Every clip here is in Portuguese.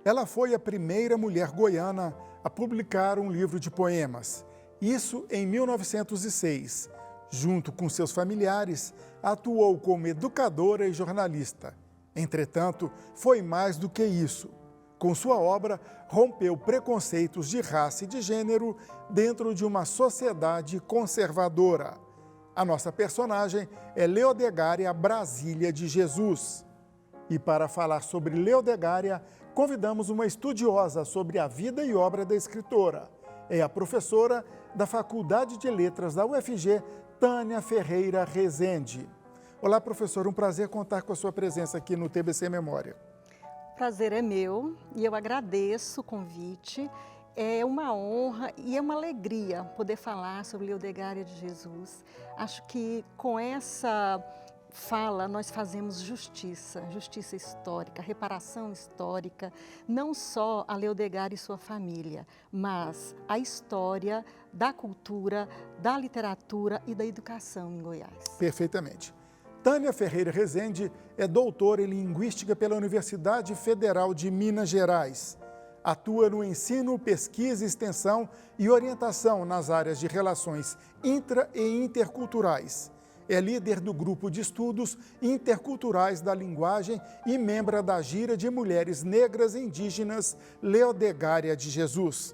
Ela foi a primeira mulher goiana a publicar um livro de poemas. Isso em 1906. Junto com seus familiares, atuou como educadora e jornalista. Entretanto, foi mais do que isso. Com sua obra, rompeu preconceitos de raça e de gênero dentro de uma sociedade conservadora. A nossa personagem é Leodegária Brasília de Jesus. E para falar sobre Leodegária, convidamos uma estudiosa sobre a vida e obra da escritora. É a professora da Faculdade de Letras da UFG, Tânia Ferreira Rezende. Olá, professora, um prazer contar com a sua presença aqui no TBC Memória. Prazer é meu e eu agradeço o convite. É uma honra e é uma alegria poder falar sobre Leodegária de Jesus. Acho que com essa fala nós fazemos justiça histórica, reparação histórica, não só a Leodegária e sua família, mas a história da cultura, da literatura e da educação em Goiás. Perfeitamente. Tânia Ferreira Rezende é doutora em Linguística pela Universidade Federal de Minas Gerais. Atua no ensino, pesquisa, extensão e orientação nas áreas de relações intra- e interculturais. É líder do Grupo de Estudos Interculturais da Linguagem e membro da Gira de Mulheres Negras e Indígenas Leodegária de Jesus.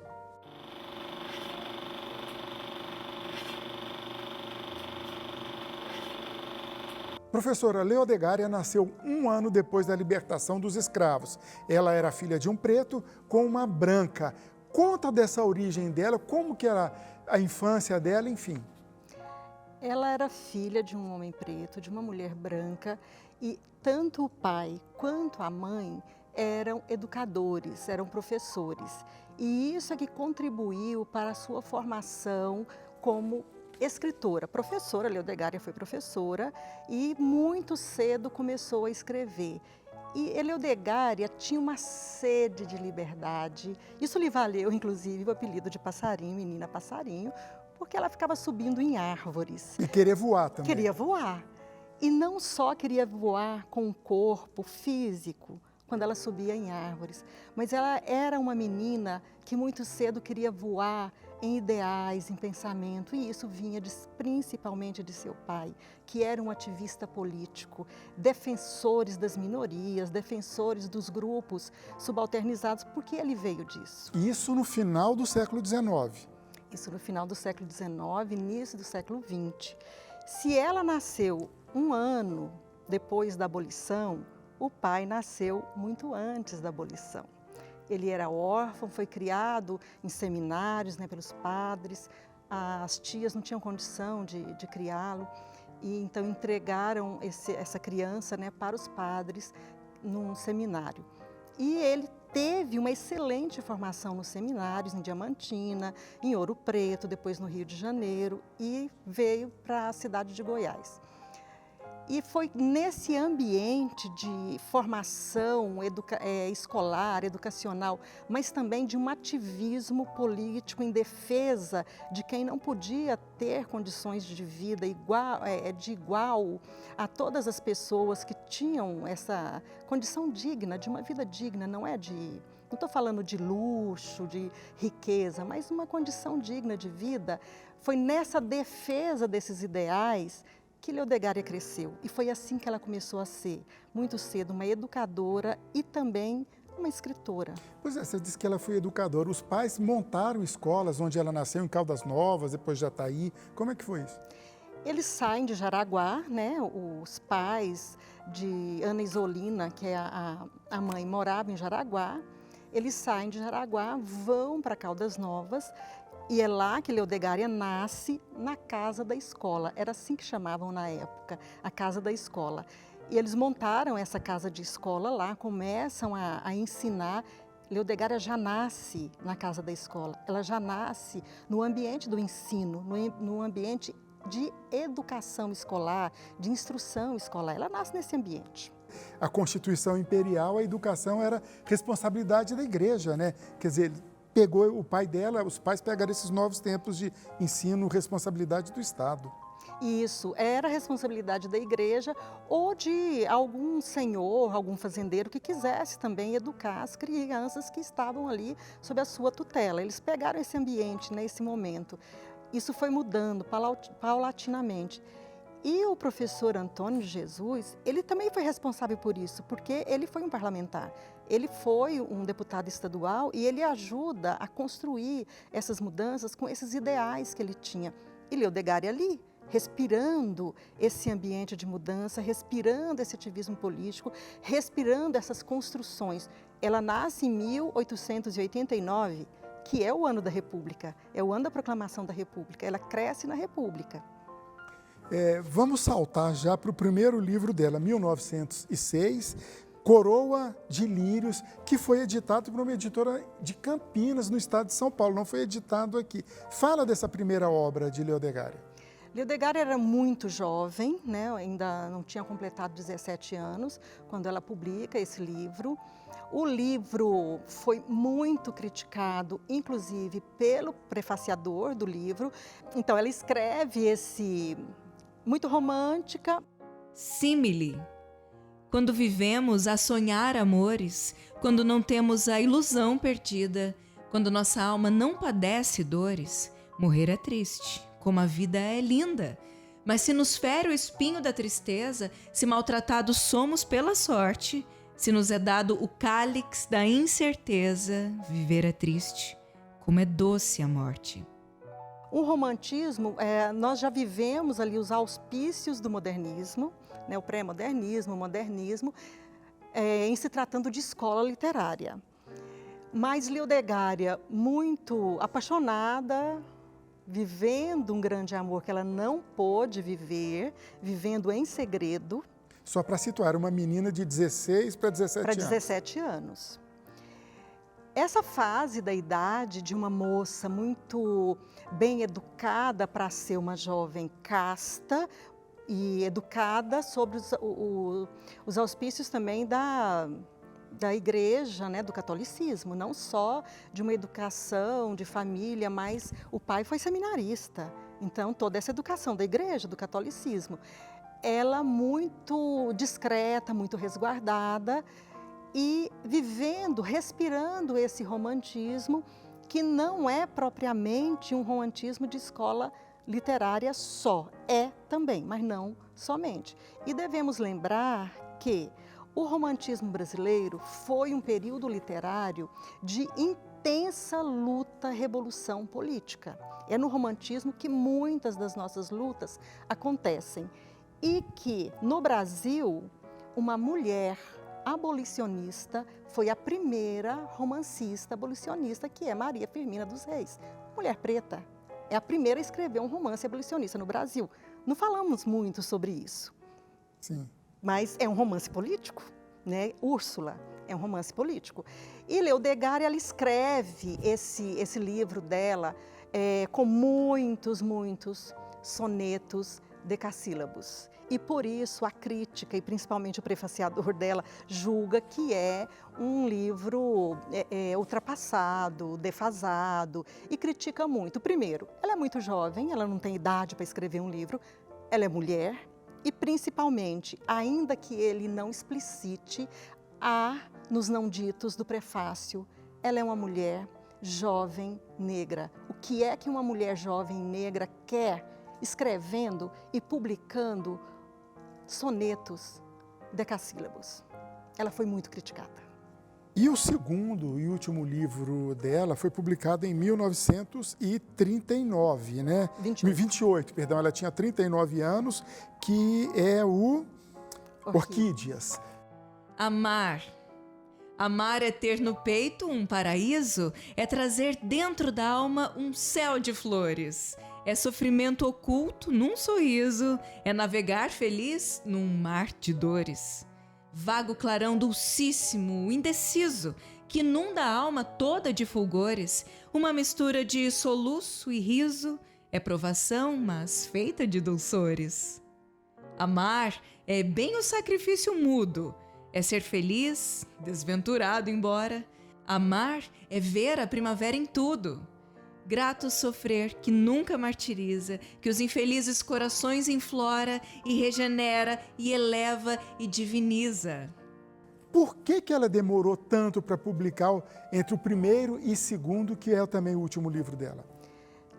Professora, Leodegária nasceu um ano depois da libertação dos escravos. Ela era filha de um preto com uma branca. Conta dessa origem dela, como que era a infância dela, enfim. Ela era filha de um homem preto, de uma mulher branca, e tanto o pai quanto a mãe eram educadores, eram professores. E isso é que contribuiu para a sua formação como escritora. Professora, Leodegária foi professora e muito cedo começou a escrever. E Leodegária tinha uma sede de liberdade. Isso lhe valeu, inclusive, o apelido de passarinho, menina passarinho, porque ela ficava subindo em árvores. E querer voar também. Queria voar. E não só queria voar com o corpo físico, quando ela subia em árvores, mas ela era uma menina que muito cedo queria voar em ideais, em pensamento, e isso vinha principalmente de seu pai, que era um ativista político, defensores das minorias, defensores dos grupos subalternizados, porque ele veio disso. Isso no final do século XIX. Isso no final do século XIX, início do século XX. Se ela nasceu um ano depois da abolição, o pai nasceu muito antes da abolição. Ele era órfão, foi criado em seminários, pelos padres, as tias não tinham condição de criá-lo, e então entregaram essa criança para os padres num seminário. E ele teve uma excelente formação nos seminários, em Diamantina, em Ouro Preto, depois no Rio de Janeiro, e veio para a cidade de Goiás. E foi nesse ambiente de formação escolar, educacional, mas também de um ativismo político em defesa de quem não podia ter condições de vida igual a todas as pessoas que tinham essa condição digna, de uma vida digna, não estou falando de luxo, de riqueza, mas uma condição digna de vida. Foi nessa defesa desses ideais que Leodegária cresceu, e foi assim que ela começou a ser, muito cedo, uma educadora e também uma escritora. Pois é, você disse que ela foi educadora. Os pais montaram escolas onde ela nasceu, em Caldas Novas, depois Jataí. Como é que foi isso? Eles saem de Jaraguá, os pais de Ana Isolina, que é a mãe, morava em Jaraguá. Eles saem de Jaraguá, vão para Caldas Novas, e é lá que Leodegária nasce, na Casa da Escola. Era assim que chamavam na época, a Casa da Escola. E eles montaram essa casa de escola lá, começam a ensinar. Leodegária já nasce na Casa da Escola, ela já nasce no ambiente do ensino, no ambiente de educação escolar, de instrução escolar. Ela nasce nesse ambiente. A Constituição Imperial, a educação era responsabilidade da igreja, né? Quer dizer, pegou o pai dela, os pais pegaram esses novos tempos de ensino, responsabilidade do Estado. Isso era responsabilidade da igreja ou de algum senhor, algum fazendeiro que quisesse também educar as crianças que estavam ali sob a sua tutela. Eles pegaram esse ambiente nesse momento. Isso foi mudando paulatinamente. E o professor Antônio de Jesus, ele também foi responsável por isso, porque ele foi um parlamentar. Ele foi um deputado estadual e ele ajuda a construir essas mudanças com esses ideais que ele tinha. E Leodegária ali, respirando esse ambiente de mudança, respirando esse ativismo político, respirando essas construções. Ela nasce em 1889, que é o ano da República, é o ano da proclamação da República. Ela cresce na República. Vamos saltar já para o primeiro livro dela, 1906, Coroa de Lírios, que foi editado por uma editora de Campinas, no estado de São Paulo, não foi editado aqui. Fala dessa primeira obra de Leodegária. Leodegária era muito jovem, né? Ainda não tinha completado 17 anos, quando ela publica esse livro. O livro foi muito criticado, inclusive pelo prefaciador do livro. Então, ela escreve muito romântica. Símile. Quando vivemos a sonhar amores, quando não temos a ilusão perdida, quando nossa alma não padece dores, morrer é triste, como a vida é linda. Mas se nos fere o espinho da tristeza, se maltratados somos pela sorte, se nos é dado o cálice da incerteza, viver é triste, como é doce a morte. O romantismo, nós já vivemos ali os auspícios do modernismo, né, o pré-modernismo, o modernismo, em se tratando de escola literária. Mas Leodegária, muito apaixonada, vivendo um grande amor que ela não pôde viver, vivendo em segredo. Só para situar, uma menina de 16 para 17 anos. Para 17 anos. Essa fase da idade de uma moça muito bem educada para ser uma jovem casta e educada sobre os auspícios também da igreja, né, do catolicismo, não só de uma educação de família, mas o pai foi seminarista, então toda essa educação da igreja, do catolicismo. Ela muito discreta, muito resguardada, e vivendo, respirando esse romantismo, que não é propriamente um romantismo de escola literária só, é também, mas não somente. E devemos lembrar que o romantismo brasileiro foi um período literário de intensa luta, revolução política. É no romantismo que muitas das nossas lutas acontecem. E que, no Brasil, uma mulher abolicionista foi a primeira romancista abolicionista, que é Maria Firmina dos Reis. Mulher preta, é a primeira a escrever um romance abolicionista no Brasil. Não falamos muito sobre isso. Sim. Mas é um romance político, né? Úrsula é um romance político. E Leodegária, ela escreve esse livro dela com muitos sonetos decassílabos. E por isso a crítica, e principalmente o prefaciador dela, julga que é um livro ultrapassado, defasado, e critica muito. Primeiro, ela é muito jovem, ela não tem idade para escrever um livro, ela é mulher, e principalmente, ainda que ele não explicite, há nos não ditos do prefácio, ela é uma mulher jovem negra. O que é que uma mulher jovem negra quer escrevendo e publicando sonetos decassílabos? Ela foi muito criticada. E o segundo e último livro dela foi publicado em 1939, né? 28, perdão, ela tinha 39 anos, que é o Orquídeas. Amar. Amar é ter no peito um paraíso, é trazer dentro da alma um céu de flores. É sofrimento oculto num sorriso, é navegar feliz num mar de dores. Vago clarão dulcíssimo, indeciso, que inunda a alma toda de fulgores, uma mistura de soluço e riso, é provação, mas feita de dulçores. Amar é bem o sacrifício mudo, é ser feliz, desventurado embora. Amar é ver a primavera em tudo. Grato sofrer que nunca martiriza, que os infelizes corações inflora e regenera e eleva e diviniza. Por que ela demorou tanto para publicar entre o primeiro e segundo, que é também o último livro dela?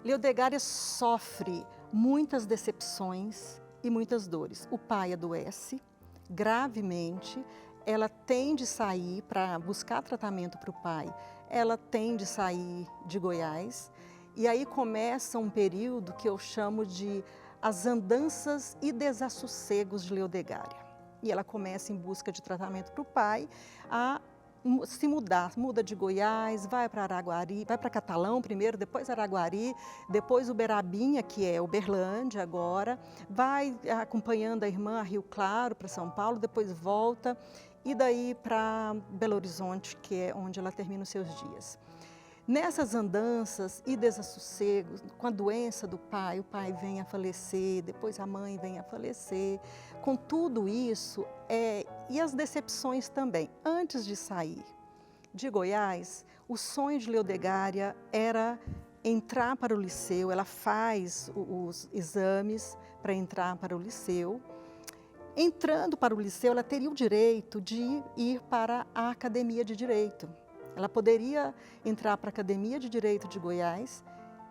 Leodegária sofre muitas decepções e muitas dores. O pai adoece gravemente, ela tem de sair para buscar tratamento para o pai, ela tem de sair de Goiás, e aí começa um período que eu chamo de as andanças e desassossegos de Leodegária. E ela começa em busca de tratamento para o pai a se mudar, muda de Goiás, vai para Araguari, vai para Catalão primeiro, depois Araguari, depois Uberabinha, que é Uberlândia agora, vai acompanhando a irmã a Rio Claro para São Paulo, depois volta e daí para Belo Horizonte, que é onde ela termina os seus dias. Nessas andanças e desassossegos, com a doença do pai, o pai vem a falecer, depois a mãe vem a falecer. Com tudo isso, e as decepções também. Antes de sair de Goiás, o sonho de Leodegária era entrar para o liceu, ela faz os exames para entrar para o liceu. Entrando para o liceu, ela teria o direito de ir para a Academia de Direito. Ela poderia entrar para a Academia de Direito de Goiás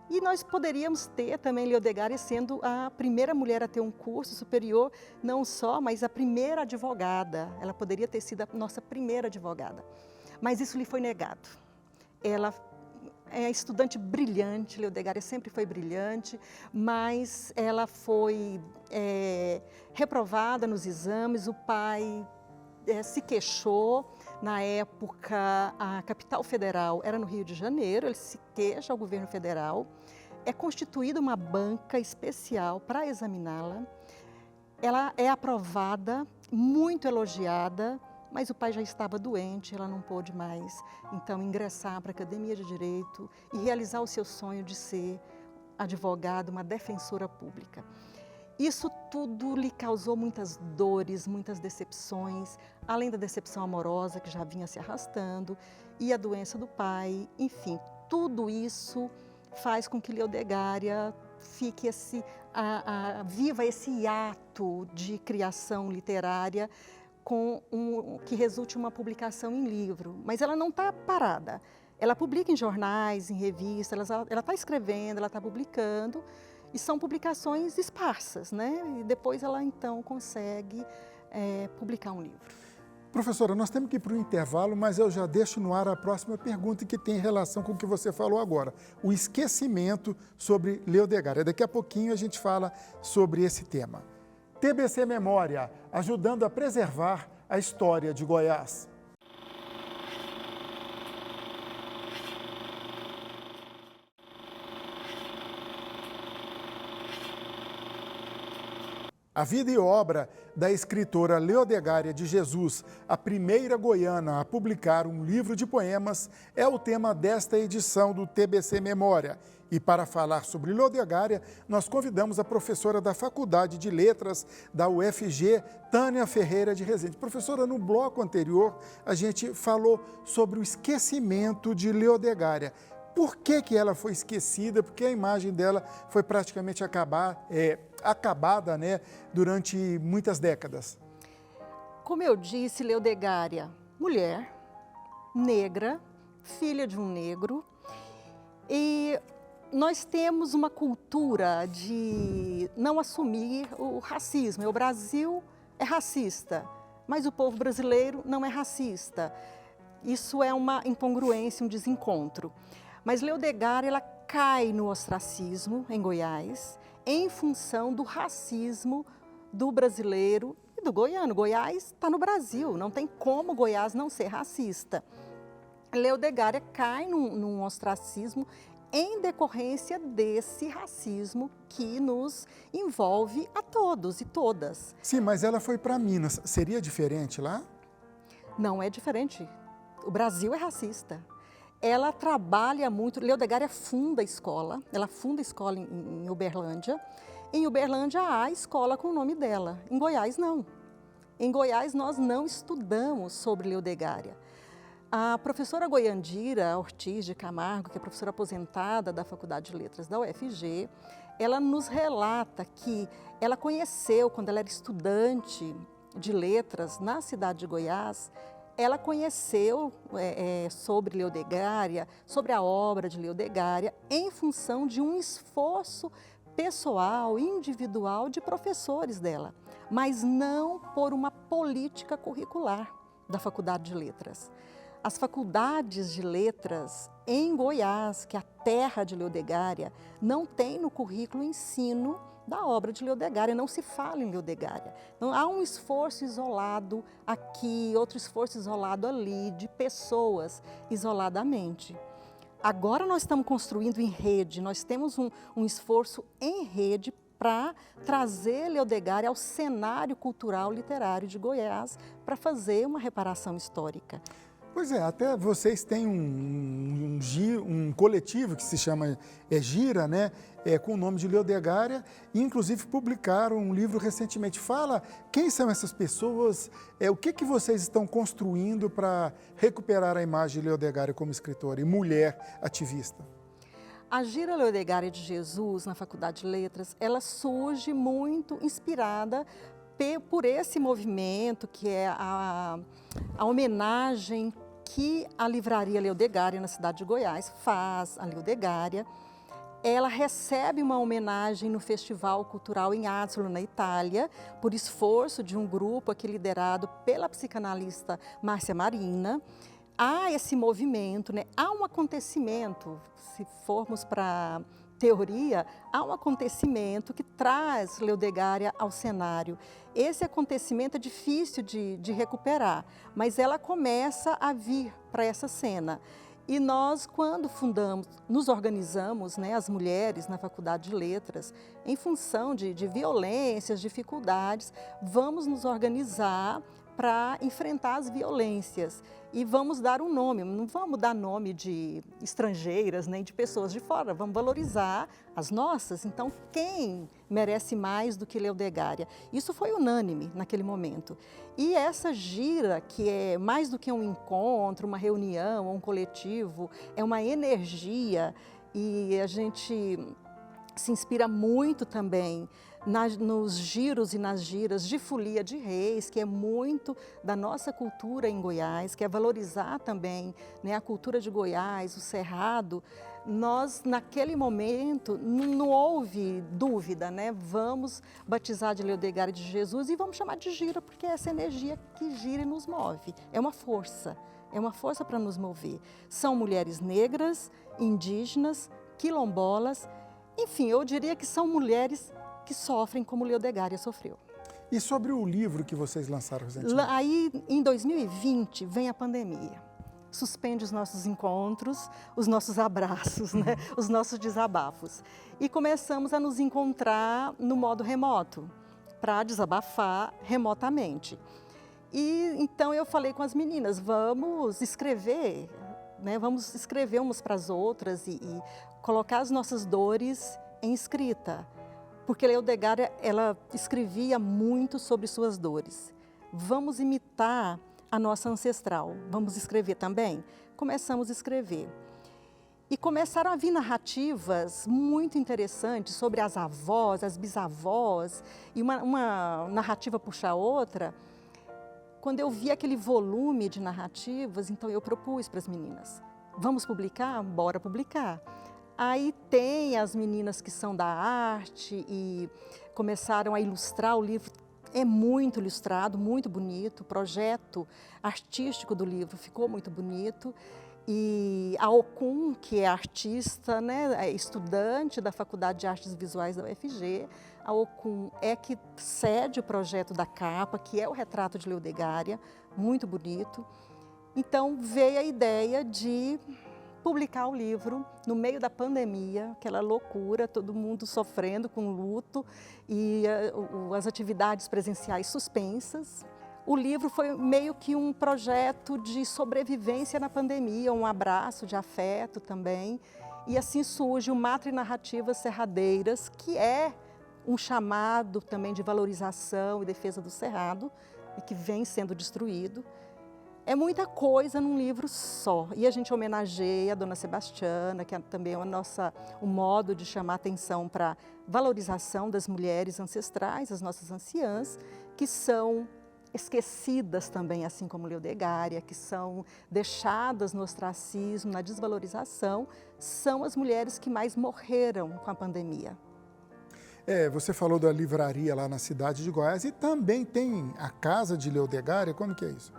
e nós poderíamos ter também Leodegária sendo a primeira mulher a ter um curso superior, não só, mas a primeira advogada. Ela poderia ter sido a nossa primeira advogada. Mas isso lhe foi negado. Ela é estudante brilhante, Leodegária sempre foi brilhante, mas ela foi reprovada nos exames, o pai se queixou. Na época, a capital federal era no Rio de Janeiro, ele se queixa ao governo federal. É constituída uma banca especial para examiná-la. Ela é aprovada, muito elogiada, mas o pai já estava doente, ela não pôde mais, então, ingressar para a Academia de Direito e realizar o seu sonho de ser advogada, uma defensora pública. Isso tudo lhe causou muitas dores, muitas decepções, além da decepção amorosa que já vinha se arrastando e a doença do pai, enfim, tudo isso faz com que Leodegária fique viva esse hiato de criação literária que resulte em uma publicação em livro. Mas ela não está parada, ela publica em jornais, em revistas, ela está escrevendo, ela está publicando, e são publicações esparsas, né? E depois ela, então, consegue publicar um livro. Professora, nós temos que ir para o intervalo, mas eu já deixo no ar a próxima pergunta que tem relação com o que você falou agora. O esquecimento sobre Leodegária. Daqui a pouquinho a gente fala sobre esse tema. TBC Memória, ajudando a preservar a história de Goiás. A vida e obra da escritora Leodegária de Jesus, a primeira goiana a publicar um livro de poemas, é o tema desta edição do TBC Memória. E para falar sobre Leodegária, nós convidamos a professora da Faculdade de Letras da UFG, Tânia Ferreira de Rezende. Professora, no bloco anterior, a gente falou sobre o esquecimento de Leodegária. Por que ela foi esquecida? Porque a imagem dela foi praticamente acabada, né, durante muitas décadas. Como eu disse, Leodegária, mulher, negra, filha de um negro, e nós temos uma cultura de não assumir o racismo. O Brasil é racista, mas o povo brasileiro não é racista. Isso é uma incongruência, um desencontro. Mas Leodegária, ela cai no ostracismo em Goiás em função do racismo do brasileiro e do goiano. Goiás está no Brasil, não tem como Goiás não ser racista. Leodegária cai num ostracismo em decorrência desse racismo que nos envolve a todos e todas. Sim, mas ela foi para Minas. Seria diferente lá? Não é diferente. O Brasil é racista. Ela trabalha muito, Leodegária funda a escola, ela funda a escola em Uberlândia. Em Uberlândia há escola com o nome dela, em Goiás não. Em Goiás nós não estudamos sobre Leodegária. A professora Goiandira Ortiz de Camargo, que é professora aposentada da Faculdade de Letras da UFG, ela nos relata que ela conheceu, quando ela era estudante de letras na cidade de Goiás, ela conheceu sobre Leodegária, sobre a obra de Leodegária, em função de um esforço pessoal, individual de professores dela, mas não por uma política curricular da Faculdade de Letras. As faculdades de letras em Goiás, que é a terra de Leodegária, não tem no currículo ensino da obra de Leodegária, não se fala em Leodegária. Então, há um esforço isolado aqui, outro esforço isolado ali, de pessoas isoladamente. Agora nós estamos construindo em rede, nós temos um esforço em rede para trazer Leodegária ao cenário cultural literário de Goiás para fazer uma reparação histórica. Pois é, até vocês têm um coletivo que se chama Gira, né? Com o nome de Leodegária, e inclusive publicaram um livro recentemente. Fala quem são essas pessoas, o que vocês estão construindo para recuperar a imagem de Leodegária como escritora e mulher ativista. A Gira Leodegária de Jesus, na Faculdade de Letras, ela surge muito inspirada por esse movimento que é a homenagem que a Livraria Leodegária na cidade de Goiás faz a Leodegária. Ela recebe uma homenagem no Festival Cultural em Asolo, na Itália, por esforço de um grupo aqui liderado pela psicanalista Márcia Marina. Há esse movimento, né? Há um acontecimento, se formos para teoria, há um acontecimento que traz Leodegária ao cenário. Esse acontecimento é difícil de recuperar, mas ela começa a vir para essa cena. E nós, quando fundamos, nos organizamos, né, as mulheres na Faculdade de Letras, em função de violências, dificuldades, vamos nos organizar para enfrentar as violências e vamos dar um nome, não vamos dar nome de estrangeiras nem de pessoas de fora, vamos valorizar as nossas. Então, quem merece mais do que Leodegária? Isso foi unânime naquele momento. E essa gira, que é mais do que um encontro, uma reunião, um coletivo, é uma energia, e a gente se inspira muito também nos giros e nas giras de folia de reis, que é muito da nossa cultura em Goiás, que é valorizar também, né, a cultura de Goiás, o cerrado. Nós, naquele momento, não houve dúvida, né? Vamos batizar de Leodegária de Jesus e vamos chamar de gira, porque é essa energia que gira e nos move. É uma força para nos mover. São mulheres negras, indígenas, quilombolas, enfim, eu diria que são mulheres que sofrem como Leodegária sofreu. E sobre o livro que vocês lançaram recentemente? Aí, em 2020, vem a pandemia. Suspende os nossos encontros, os nossos abraços, né? Os nossos desabafos. E começamos a nos encontrar no modo remoto, para desabafar remotamente. E então eu falei com as meninas, vamos escrever, né? Vamos escrever umas para as outras e colocar as nossas dores em escrita. Porque Leodegária, ela escrevia muito sobre suas dores. Vamos imitar a nossa ancestral. Vamos escrever também? Começamos a escrever. E começaram a vir narrativas muito interessantes sobre as avós, as bisavós, e uma narrativa puxa a outra. Quando eu vi aquele volume de narrativas, então eu propus para as meninas, vamos publicar? Bora publicar. Aí tem as meninas que são da arte e começaram a ilustrar o livro. É muito ilustrado, muito bonito. O projeto artístico do livro ficou muito bonito. E a Okun, que é artista, né, é estudante da Faculdade de Artes Visuais da UFG, a Okun é que cede o projeto da capa, que é o retrato de Leodegária, muito bonito. Então veio a ideia de publicar o livro no meio da pandemia, aquela loucura, todo mundo sofrendo com luto e as atividades presenciais suspensas. O livro foi meio que um projeto de sobrevivência na pandemia, um abraço de afeto também. E assim surge o Matre Narrativas Cerradeiras, que é um chamado também de valorização e defesa do cerrado, e que vem sendo destruído. É muita coisa num livro só. E a gente homenageia a Dona Sebastiana, que é também um modo de chamar atenção para a valorização das mulheres ancestrais, as nossas anciãs, que são esquecidas também, assim como Leodegária, que são deixadas no ostracismo, na desvalorização, são as mulheres que mais morreram com a pandemia. Você falou da livraria lá na cidade de Goiás e também tem a Casa de Leodegária, como que é isso?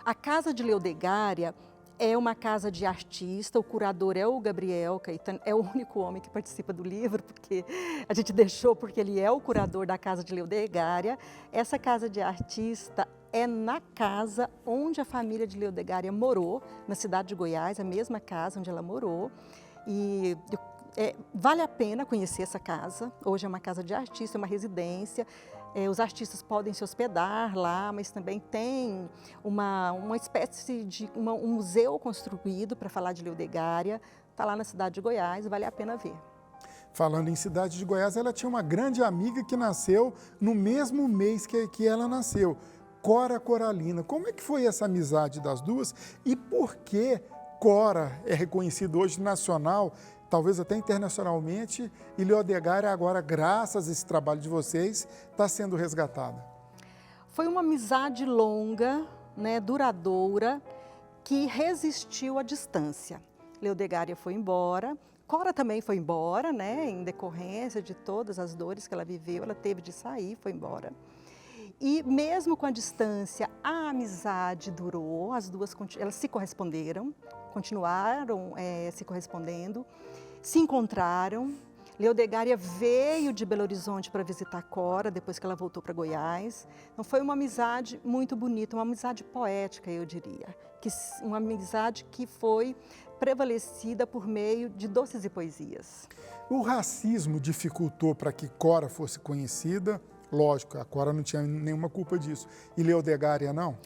A Casa de Leodegária é uma casa de artista, o curador é o Gabriel Caetano, é o único homem que participa do livro, porque a gente deixou porque ele é o curador da Casa de Leodegária. Essa casa de artista é na casa onde a família de Leodegária morou, na cidade de Goiás, a mesma casa onde ela morou. E vale a pena conhecer essa casa. Hoje é uma casa de artista, é uma residência. Os artistas podem se hospedar lá, mas também tem uma espécie de um museu construído para falar de Leodegária. Está lá na cidade de Goiás, vale a pena ver. Falando em cidade de Goiás, ela tinha uma grande amiga que nasceu no mesmo mês que ela nasceu, Cora Coralina. Como é que foi essa amizade das duas e por que Cora é reconhecida hoje nacional, talvez até internacionalmente, e Leodegária agora, graças a esse trabalho de vocês, está sendo resgatada? Foi uma amizade longa, né, duradoura, que resistiu à distância. Leodegária foi embora, Cora também foi embora, né, em decorrência de todas as dores que ela viveu, ela teve de sair, foi embora. E mesmo com a distância, a amizade durou, as duas elas se corresponderam, continuaram se correspondendo, se encontraram. Leodegária veio de Belo Horizonte para visitar Cora, depois que ela voltou para Goiás. Então foi uma amizade muito bonita, uma amizade poética, eu diria. Uma amizade que foi prevalecida por meio de doces e poesias. O racismo dificultou para que Cora fosse conhecida? Lógico, a Cora não tinha nenhuma culpa disso. E Leodegária não?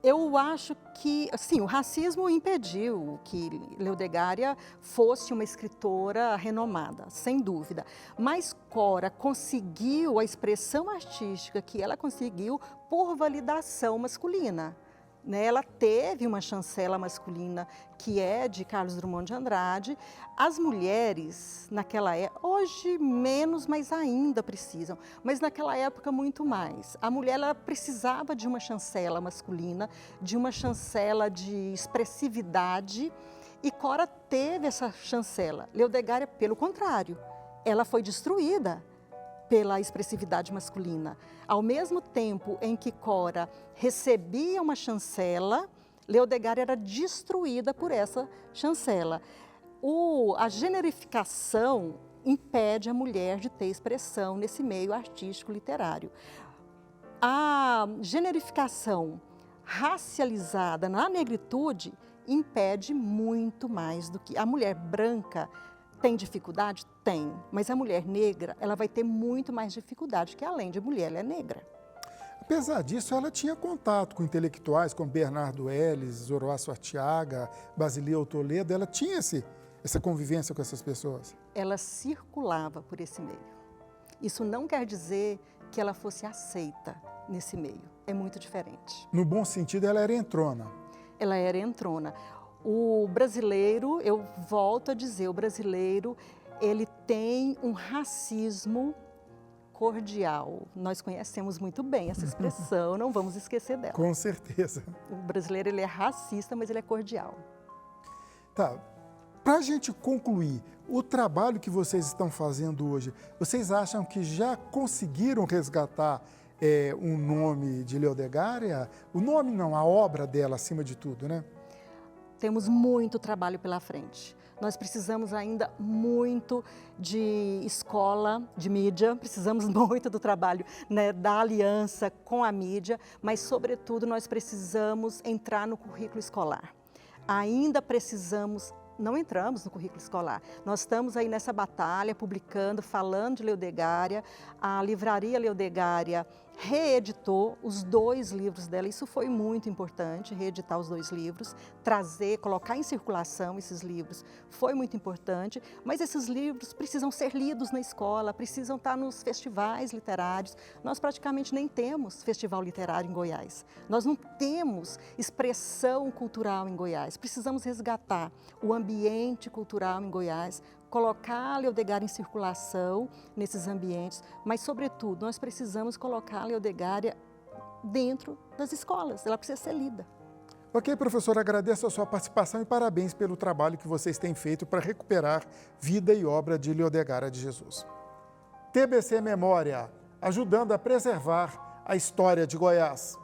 Eu acho que, sim, o racismo impediu que Leodegária fosse uma escritora renomada, sem dúvida. Mas Cora conseguiu a expressão artística que ela conseguiu por validação masculina. Ela teve uma chancela masculina que é de Carlos Drummond de Andrade. As mulheres, naquela época, hoje menos, mas ainda precisam, mas naquela época muito mais. A mulher ela precisava de uma chancela masculina, de uma chancela de expressividade, e Cora teve essa chancela. Leodegária, pelo contrário, ela foi destruída pela expressividade masculina. Ao mesmo tempo em que Cora recebia uma chancela, Leodegária era destruída por essa chancela. A generificação impede a mulher de ter expressão nesse meio artístico literário. A generificação racializada na negritude impede muito mais do que a mulher branca. Tem dificuldade? Tem, mas a mulher negra, ela vai ter muito mais dificuldade, porque além de mulher, ela é negra. Apesar disso, ela tinha contato com intelectuais como Bernardo Ellis, Zoroastro Arteaga, Basileu Toledo, ela tinha essa convivência com essas pessoas? Ela circulava por esse meio. Isso não quer dizer que ela fosse aceita nesse meio, é muito diferente. No bom sentido, ela era entrona. Ela era entrona. O brasileiro, eu volto a dizer, o brasileiro, ele tem um racismo cordial. Nós conhecemos muito bem essa expressão, não vamos esquecer dela. Com certeza. O brasileiro, ele é racista, mas ele é cordial. Tá. Para a gente concluir, o trabalho que vocês estão fazendo hoje, vocês acham que já conseguiram resgatar o nome de Leodegária? O nome não, a obra dela acima de tudo, né? Temos muito trabalho pela frente. Nós precisamos ainda muito de escola, de mídia, precisamos muito do trabalho, né, da aliança com a mídia, mas, sobretudo, nós precisamos entrar no currículo escolar. Ainda precisamos, não entramos no currículo escolar, nós estamos aí nessa batalha, publicando, falando de Leodegária. A livraria Leodegária reeditou os 2 livros dela. Isso foi muito importante, reeditar os 2 livros, trazer, colocar em circulação esses livros foi muito importante, mas esses livros precisam ser lidos na escola, precisam estar nos festivais literários. Nós praticamente nem temos festival literário em Goiás. Nós não temos expressão cultural em Goiás. Precisamos resgatar o ambiente cultural em Goiás, colocar a Leodegária em circulação nesses ambientes, mas, sobretudo, nós precisamos colocar a Leodegária dentro das escolas, ela precisa ser lida. Ok, professora, agradeço a sua participação e parabéns pelo trabalho que vocês têm feito para recuperar vida e obra de Leodegária de Jesus. TBC Memória, ajudando a preservar a história de Goiás.